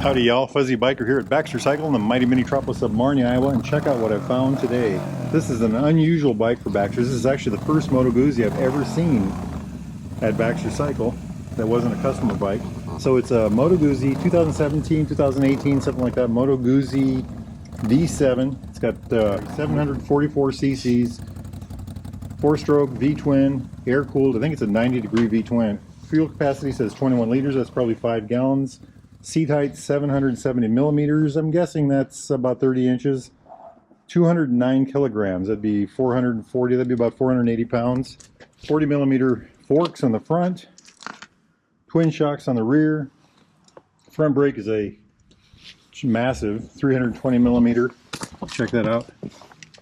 Howdy y'all, Fuzzy Biker here at Baxter Cycle in the mighty metropolis of Marnie, Iowa, and check out what I found today. This is an unusual bike for Baxter. This is actually the first Moto Guzzi I've ever seen at Baxter Cycle that wasn't a customer bike. So it's a Moto Guzzi 2017, 2018, something like that, Moto Guzzi V7. It's got 744 cc's, 4-stroke V-twin, air-cooled. I think it's a 90-degree V-twin. Fuel capacity says 21 liters, that's probably 5 gallons. Seat height 770 millimeters. I'm guessing that's about 30 inches. 209 kilograms. That'd be 440. That'd be about 480 pounds. 40 millimeter forks on the front. Twin shocks on the rear. Front brake is a massive 320 millimeter. Check that out.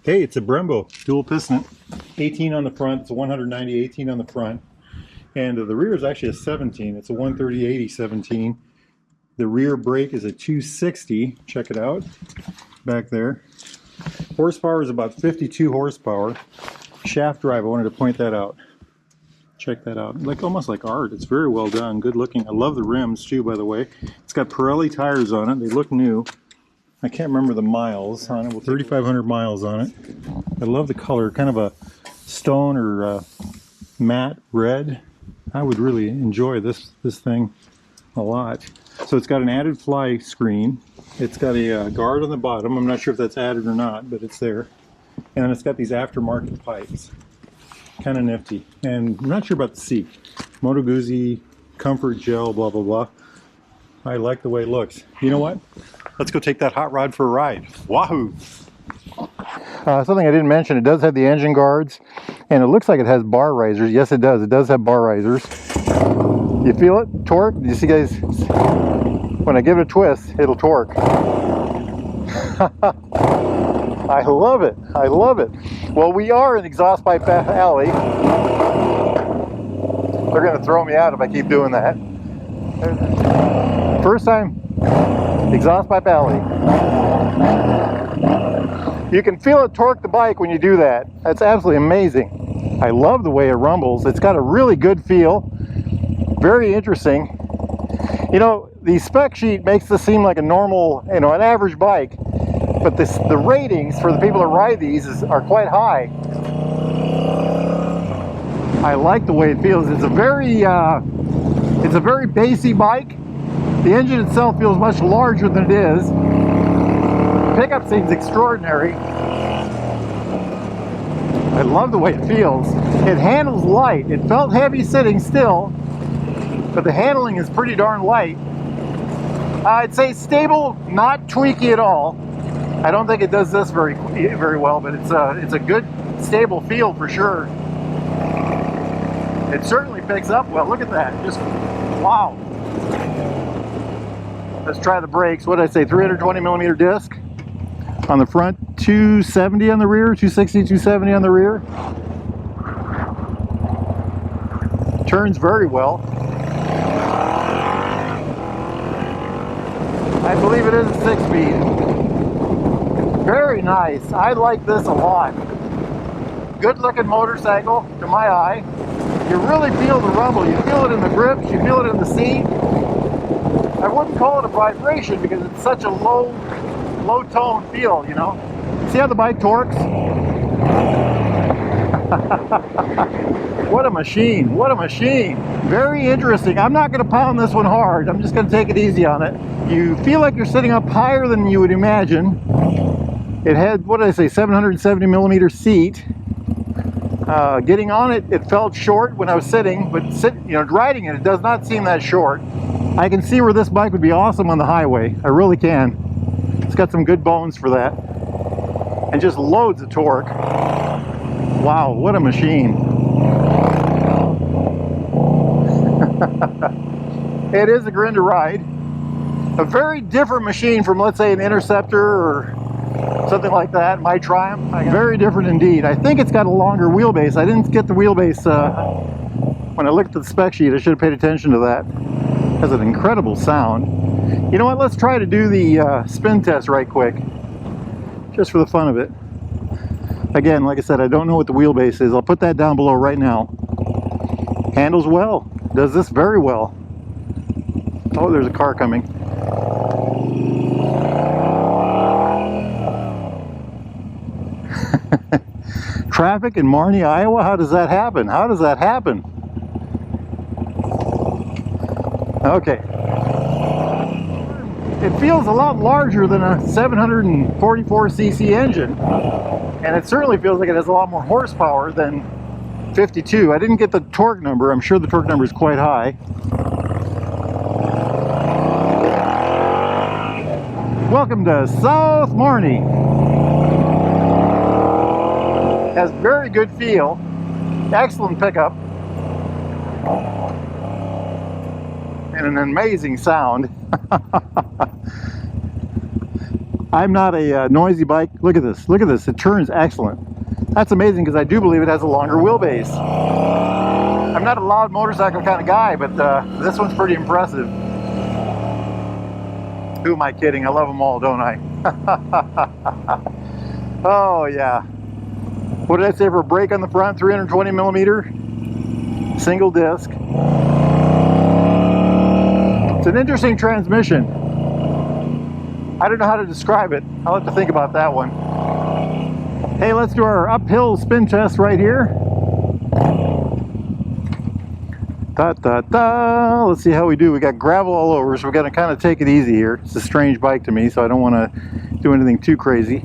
Hey, it's a Brembo dual piston. 18 on the front. It's a 190 18 on the front. And the rear is actually a 17. It's a 130/80 17. The rear brake is a 260. Check it out. Back there. Horsepower is about 52 horsepower. Shaft drive, I wanted to point that out. Check that out. Almost like art. It's very well done. Good looking. I love the rims too, by the way. It's got Pirelli tires on it. They look new. I can't remember the miles on it. Well, 3,500 miles on it. I love the color. Kind of a stone or matte red. I would really enjoy this thing a lot. So it's got an added fly screen. It's got a guard on the bottom. I'm not sure if that's added or not, but it's there. And then it's got these aftermarket pipes. Kind of nifty. And I'm not sure about the seat. Moto Guzzi, comfort gel, blah, blah, blah. I like the way it looks. You know what? Let's go take that hot rod for a ride. Wahoo! Something I didn't mention, it does have the engine guards, and it looks like it has bar risers. Yes, it does. It does have bar risers. You feel it? Torque? You see, guys? When I give it a twist, it'll torque. I love it. I love it. Well, we are in Exhaust Pipe Alley. They're going to throw me out if I keep doing that. First time, Exhaust Pipe Alley. You can feel it torque the bike when you do that. That's absolutely amazing. I love the way it rumbles. It's got a really good feel. Very interesting. You know, the spec sheet makes this seem like a normal, an average bike, but the ratings for the people that ride these are quite high. I like the way it feels. It's a very bassy bike. The engine itself feels much larger than it is. The pickup seems extraordinary. I love the way it feels. It handles light. It felt heavy sitting still, but the handling is pretty darn light. I'd say stable, not tweaky at all. I don't think it does this very well, but it's a good stable feel for sure. It certainly picks up well. Look at that. Just wow. Let's try the brakes. What did I say? 320 millimeter disc on the front, 270 on the rear, 260, 270 on the rear. Turns very well. I believe it is a 6-speed. Very nice. I like this a lot. Good looking motorcycle to my eye. You really feel the rumble. You feel it in the grips. You feel it in the seat. I wouldn't call it a vibration because it's such a low tone feel, you know. See how the bike torques? What a machine. What a machine. Very interesting. I'm not going to pound this one hard. I'm just going to take it easy on it. You feel like you're sitting up higher than you would imagine. It had, what did I say, 770 millimeter seat. Getting on it, it felt short when I was sitting, but riding it, it does not seem that short. I can see where this bike would be awesome on the highway. I really can. It's got some good bones for that. And just loads of torque. Wow, what a machine. It is a grin to ride. A very different machine from, let's say, an Interceptor or something like that. My Triumph. Very different indeed. I think it's got a longer wheelbase. I didn't get the wheelbase when I looked at the spec sheet. I should have paid attention to that. It has an incredible sound. You know what? Let's try to do the spin test right quick. Just for the fun of it. Again, like I said, I don't know what the wheelbase is. I'll put that down below right now. Handles well. Does this very well. Oh, there's a car coming. Traffic in Marnie, Iowa? How does that happen? How does that happen? Okay. It feels a lot larger than a 744cc engine, and it certainly feels like it has a lot more horsepower than 52. I didn't get the torque number. I'm sure the torque number is quite high. Welcome to South Marnie. Has very good feel, excellent pickup, and an amazing sound. I'm not a noisy bike. Look at this, look at this. It turns excellent. That's amazing because I do believe it has a longer wheelbase. I'm not a loud motorcycle kind of guy, but this one's pretty impressive. Who am I kidding? I love them all, don't I? Oh yeah. What did I say for a brake on the front? 320 millimeter, single disc. It's an interesting transmission. I don't know how to describe it. I'll have to think about that one. Hey, let's do our uphill spin test right here. Let's see how we do. We got gravel all over, so we're gonna kind of take it easy here. It's a strange bike to me, so I don't want to do anything too crazy.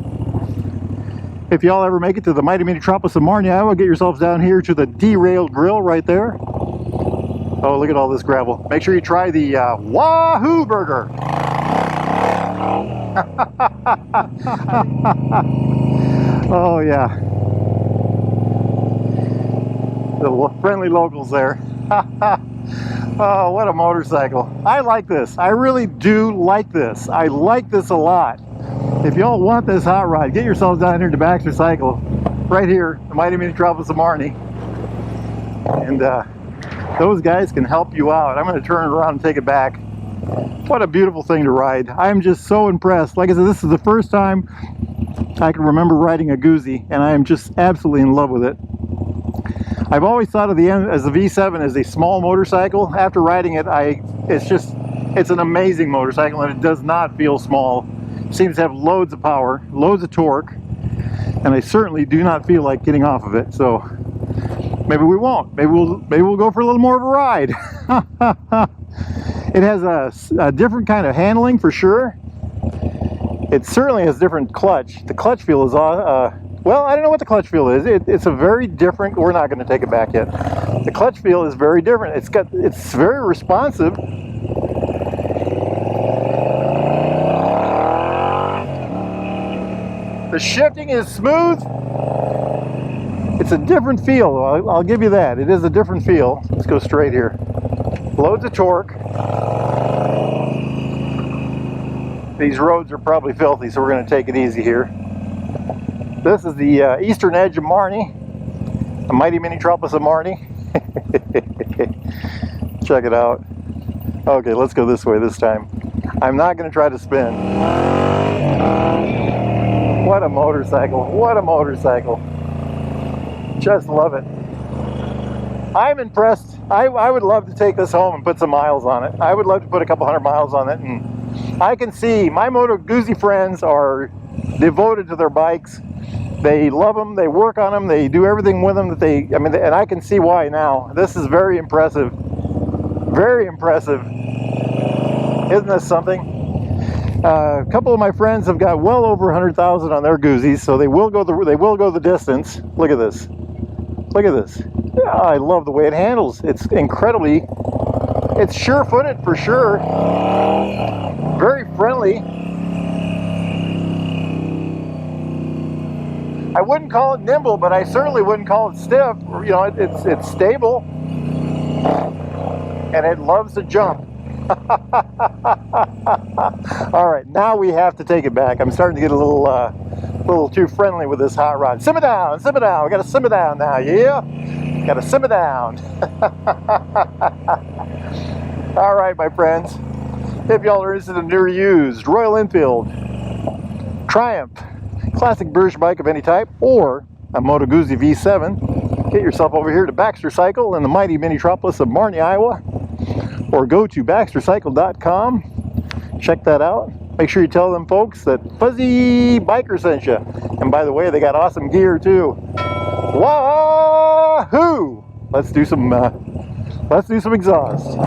If y'all ever make it to the mighty metropolis of Marnie, Iowa, get yourselves down here to the Derailed Grill right there. Oh, look at all this gravel. Make sure you try the Wahoo burger. Oh yeah. The friendly locals there. Oh, what a motorcycle. I like this. I really do like this. I like this a lot. If y'all want this hot rod, get yourselves down here to Baxter Cycle, right here, the mighty metropolis of Marnie. And those guys can help you out. I'm going to turn it around and take it back. What a beautiful thing to ride. I'm just so impressed. Like I said, this is the first time I can remember riding a Guzzi, and I am just absolutely in love with it. I've always thought of the V7 as a small motorcycle. After riding it, it's an amazing motorcycle, and it does not feel small. It seems to have loads of power, loads of torque, and I certainly do not feel like getting off of it. So maybe we won't. Maybe we'll go for a little more of a ride. It has a different kind of handling for sure. It certainly has different clutch. The clutch feel is well, I don't know what the clutch feel is. It's a very different. We're not going to take it back yet. The clutch feel is very different. It's very responsive. The shifting is smooth. It's a different feel. I'll give you that. It is a different feel. Let's go straight here. Loads of torque. These roads are probably filthy, so we're going to take it easy here. This is the eastern edge of Marnie, the mighty metropolis of Marnie. Check it out. Okay, let's go this way this time. I'm not going to try to spin. What a motorcycle. What a motorcycle. Just love it. I'm impressed. I would love to take this home and put some miles on it. I would love to put a couple hundred miles on it. And I can see my Moto Guzzi friends are devoted to their bikes. They love them, they work on them, they do everything with them that and I can see why now. This is very impressive. Very impressive. Isn't this something? A couple of my friends have got well over 100,000 on their Guzzis, so they will go the distance. Look at this. Look at this. Yeah, I love the way it handles. It's incredibly, it's sure-footed for sure. Very friendly. I wouldn't call it nimble, but I certainly wouldn't call it stiff. You know, it's stable, and it loves to jump. All right, now we have to take it back. I'm starting to get a little too friendly with this hot rod. Simmer down, simmer down. We got to simmer down now, yeah? Got to simmer down. All right, my friends. If y'all are interested in new or used Royal Enfield, Triumph, classic British bike of any type, or a Moto Guzzi V7, get yourself over here to Baxter Cycle in the mighty metropolis of Marnie, Iowa, or go to baxtercycle.com. Check that out. Make sure you tell them folks that Fuzzy Biker sent you. And by the way, they got awesome gear too. Wahoo! Let's do some exhaust.